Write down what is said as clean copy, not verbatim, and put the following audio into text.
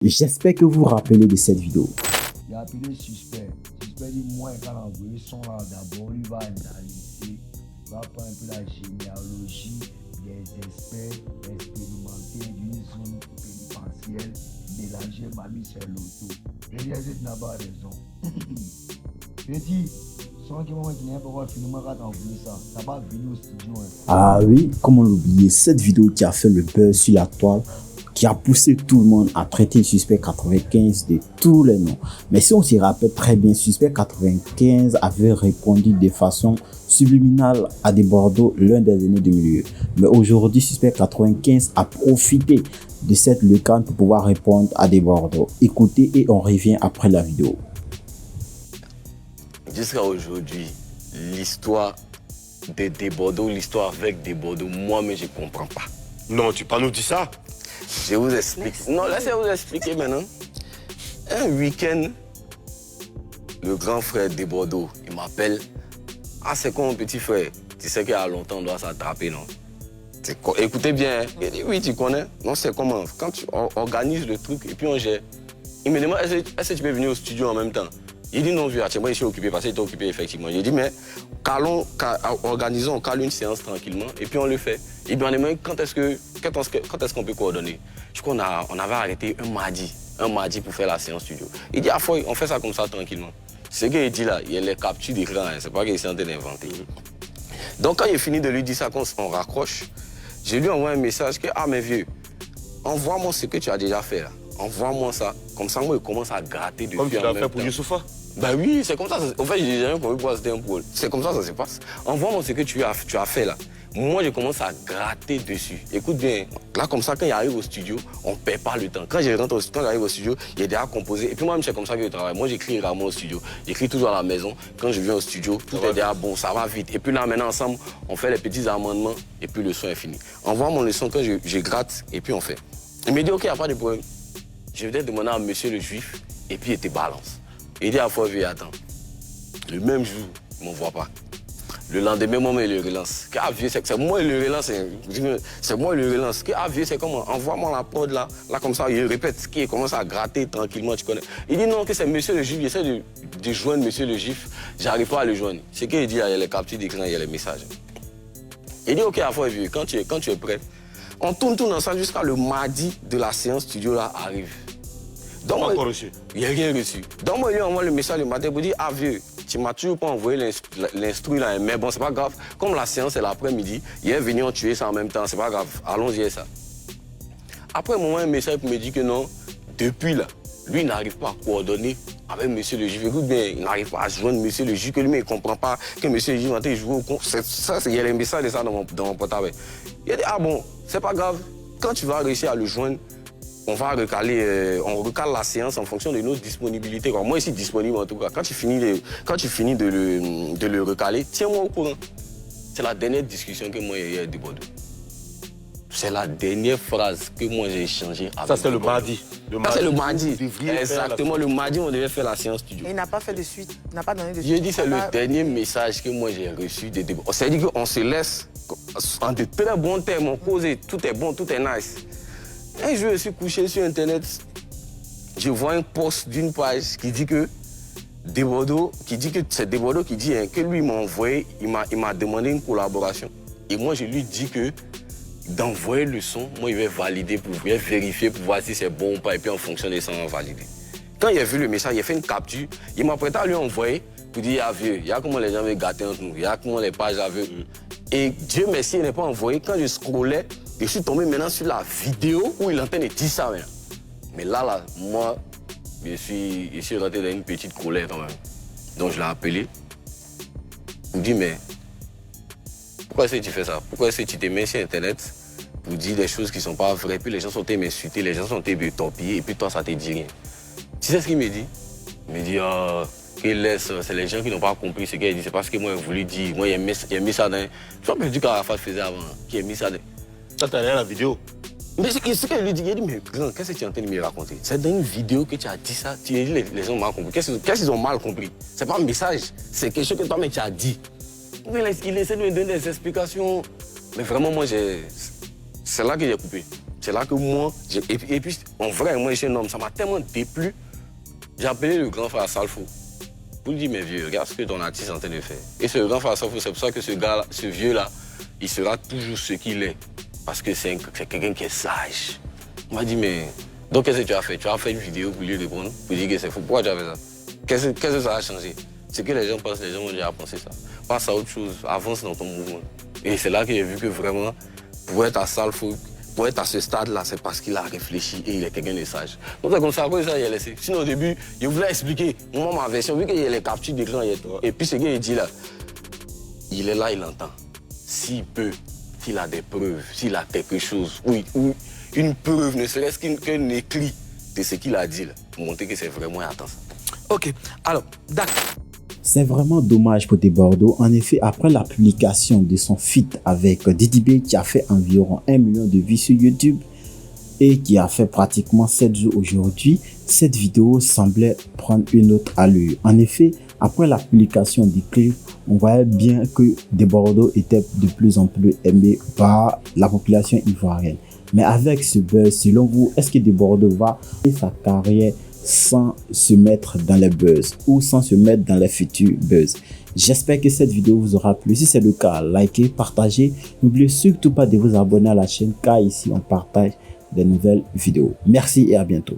J'espère que vous vous rappelez de cette vidéo. Il a appelé suspect. Suspect dit moi quand on envoyé son là d'abord, il va analyser, il va prendre un peu la généalogie des experts expérimentés d'une zone pénitentiaire, mélanger Mami c'est l'auto. Je dis, tu n'as pas raison. Je dis, sans que moi qui n'ai pas finalement quand on envoyé ça, t'as pas venu au studio. Ah oui, comment l'oublier, cette vidéo qui a fait le buzz sur la toile, qui a poussé tout le monde à traiter Suspect 95 de tous les noms. Mais si on s'y rappelle très bien, Suspect 95 avait répondu de façon subliminale à des Bordeaux l'un des années de milieu. Mais aujourd'hui, Suspect 95 a profité de cette lucarne pour pouvoir répondre à des Bordeaux. Écoutez et on revient après la vidéo. Jusqu'à aujourd'hui, l'histoire de Bordeaux, l'histoire avec des Bordeaux, moi-même je ne comprends pas. Non, tu peux nous dire ça? Je vous explique. Non, laissez vous expliquer maintenant. Un week-end, le grand frère de Bordeaux, il m'appelle. Ah, c'est quoi mon petit frère? Tu sais qu'il y a longtemps, on doit s'attraper, non? Écoutez bien. Il dit, oui, tu connais. Non, c'est comment? Quand tu organises le truc et puis on gère. Il me demande, est-ce que tu peux venir au studio en même temps? Il dit non, vieux, moi je suis occupé parce qu'il était occupé effectivement. J'ai dit, mais organisons, calme une séance tranquillement et puis on le fait. Il me demande quand est-ce qu'on peut coordonner. Je crois qu'on avait arrêté un mardi pour faire la séance studio. Il dit, ah, on fait ça comme ça tranquillement. Ce qu'il dit là, il y a les captures d'écran, hein, c'est pas qu'il est en train d'inventer. Donc quand il est fini de lui dire ça, quand on raccroche, je lui envoie un message que, ah mais vieux, envoie-moi ce que tu as déjà fait là. Envoie-moi ça. Comme ça, moi, je commence à gratter dessus. Comme tu l'as fait pour Youssoufa? Ben oui, c'est comme ça. En fait, j'ai jamais compris pourquoi c'était un pôle. C'est comme ça que ça se passe. Envoie-moi ce que tu as fait là. Moi, je commence à gratter dessus. Écoute bien, là, comme ça, quand il arrive au studio, on ne perd pas le temps. Quand j'arrive au studio, il est déjà composé. Et puis moi, c'est comme ça que je travaille. Moi, j'écris rarement au studio. J'écris toujours à la maison. Quand je viens au studio, tout est déjà bon, ça va vite. Et puis là, maintenant, ensemble, on fait les petits amendements et puis le son est fini. Envoie mon leçon quand je gratte et puis on fait. Il me dit, OK, il n'y a pas de problème. Je vais demander à monsieur le juif et puis il te balance. Il dit à fois, attends. Le même jour, il ne m'envoie pas. Le lendemain, moi, il le relance. C'est moi le relance. C'est moi le relance. C'est comment? Envoie-moi la prod là. Là, comme ça, il répète. Il commence à gratter tranquillement, tu connais. Il dit non, que c'est monsieur le juif. J'essaie de joindre monsieur le juif. J'arrive pas à le joindre. Ce qu'il dit, il y a les captures d'écran, il y a les messages. Il dit, OK, à fois, quand tu es prêt, on tourne ensemble jusqu'à le mardi de la séance studio là arrive. Donc, pas encore reçu. Il n'y a rien reçu. Donc moi, il lui envoie le message le matin pour dire, ah vieux, tu m'as toujours pas envoyé l'instru là, mais bon, c'est pas grave. Comme la séance est l'après-midi, il est venu en tuer ça en même temps, c'est pas grave, allons-y ça. Après un moment, un message me dit que non, depuis là, lui, il n'arrive pas à coordonner avec monsieur le juif. Écoute bien, il n'arrive pas à joindre monsieur le juif, que lui, il ne comprend pas que monsieur le juif est en train de jouer au con. Ça, il y a les messages de ça dans mon portable. Il a dit, ah bon, c'est pas grave, quand tu vas réussir à le joindre, on va recaler, on recale la séance en fonction de nos disponibilités. Moi, je suis disponible en tout cas. Quand tu finis de le recaler, tiens-moi au courant. C'est la dernière discussion que moi j'ai eue avec Bordeaux. C'est la dernière phrase que moi j'ai échangée avec. Ça, c'est le mardi. Ça, c'est le mardi. Exactement, le mardi, on devait faire la séance studio. Et il n'a pas fait de suite, il n'a pas donné de suite. J'ai dit, c'est le dernier message que moi j'ai reçu de Bordeaux. C'est-à-dire qu'on se laisse en de très bons termes, on cause, tout est bon, tout est nice. Un jour, je suis couché sur Internet, je vois un post d'une page qui dit que c'est Bordeaux qui dit que lui m'a envoyé, il m'a demandé une collaboration. Et moi, je lui dis que d'envoyer le son, moi, il va valider, il va vérifier pour voir si c'est bon ou pas, et puis en fonction de ça, on va valider. Quand il a vu le message, il a fait une capture, il m'a prêté à lui envoyer pour dire, ah vieux, il y a comment les gens veulent gâter entre nous, il y a comment les pages avec eux. Et Dieu merci, il n'est pas envoyé. Quand je scrollais, je suis tombé maintenant sur la vidéo où il est en train de dire ça. Mais là, moi, je suis rentré dans une petite colère quand même. Donc je l'ai appelé. Il me dit, mais pourquoi est-ce que tu fais ça? Pourquoi est-ce que tu te mets sur Internet pour dire des choses qui ne sont pas vraies? Puis les gens sont m'insulter, les gens sont me torpiller, et puis toi, ça ne te dit rien. Tu sais ce qu'il me dit? Il me dit, c'est les gens qui n'ont pas compris ce qu'il dit. C'est parce que moi, j'ai voulu dire. Moi, il a mis ça dans. Tu vois que je dis qu'Arafat faisait avant, qui a mis ça dans. Ça, t'as rien la vidéo? Mais ce qu'il lui dit, il dit, mais grand, qu'est-ce que tu es en train de me raconter? C'est dans une vidéo que tu as dit ça. Tu as dit les gens ont mal compris. Qu'est-ce qu'ils ont mal compris? C'est pas un message, c'est quelque chose que toi-même tu as dit. Il essaie de me donner des explications. Mais vraiment, moi, c'est là que j'ai coupé. C'est là que moi, et puis en vrai, moi, je suis un homme, ça m'a tellement déplu. J'ai appelé le grand frère Salfo. Pour lui dire, mais vieux, regarde ce que ton artiste est en train de faire. Et ce grand frère Salfo, c'est pour ça que ce gars-là, ce vieux-là, il sera toujours ce qu'il est. Parce que c'est quelqu'un qui est sage. Il m'a dit, mais donc qu'est-ce que tu as fait? Tu as fait une vidéo pour lui répondre, pour dire que c'est faux. Pourquoi tu as fait ça? Qu'est-ce que ça a changé? Ce que les gens pensent, les gens vont déjà penser ça. Passe à autre chose, avance dans ton mouvement. Et c'est là que j'ai vu que vraiment, pour être à Salfo, pour être à ce stade-là, c'est parce qu'il a réfléchi et il est quelqu'un de sage. Donc c'est comme ça, après ça, il a laissé. Sinon au début, je voulais expliquer moi ma version, vu qu'il y a les captures d'écran, et puis ce qu'il dit là, il est là, il entend. S'il peut, s'il a des preuves, s'il a quelque chose, ou une preuve, ne serait-ce qu'un écrit de ce qu'il a dit là, pour montrer que c'est vraiment intense. Ok, alors, d'accord. C'est vraiment dommage pour Debordo. En effet, après la publication de son feat avec Diddy B qui a fait environ 1 million de vues sur YouTube et qui a fait pratiquement 7 jours aujourd'hui, cette vidéo semblait prendre une autre allure. En effet, après la publication du clip, on voyait bien que Debordo était de plus en plus aimé par la population ivoirienne. Mais avec ce buzz, selon vous, est-ce que Debordo va faire sa carrière sans se mettre dans les buzz ou sans se mettre dans les futurs buzz? J'espère que cette vidéo vous aura plu. Si c'est le cas, likez, partagez. N'oubliez surtout pas de vous abonner à la chaîne car ici on partage des nouvelles vidéos. Merci et à bientôt.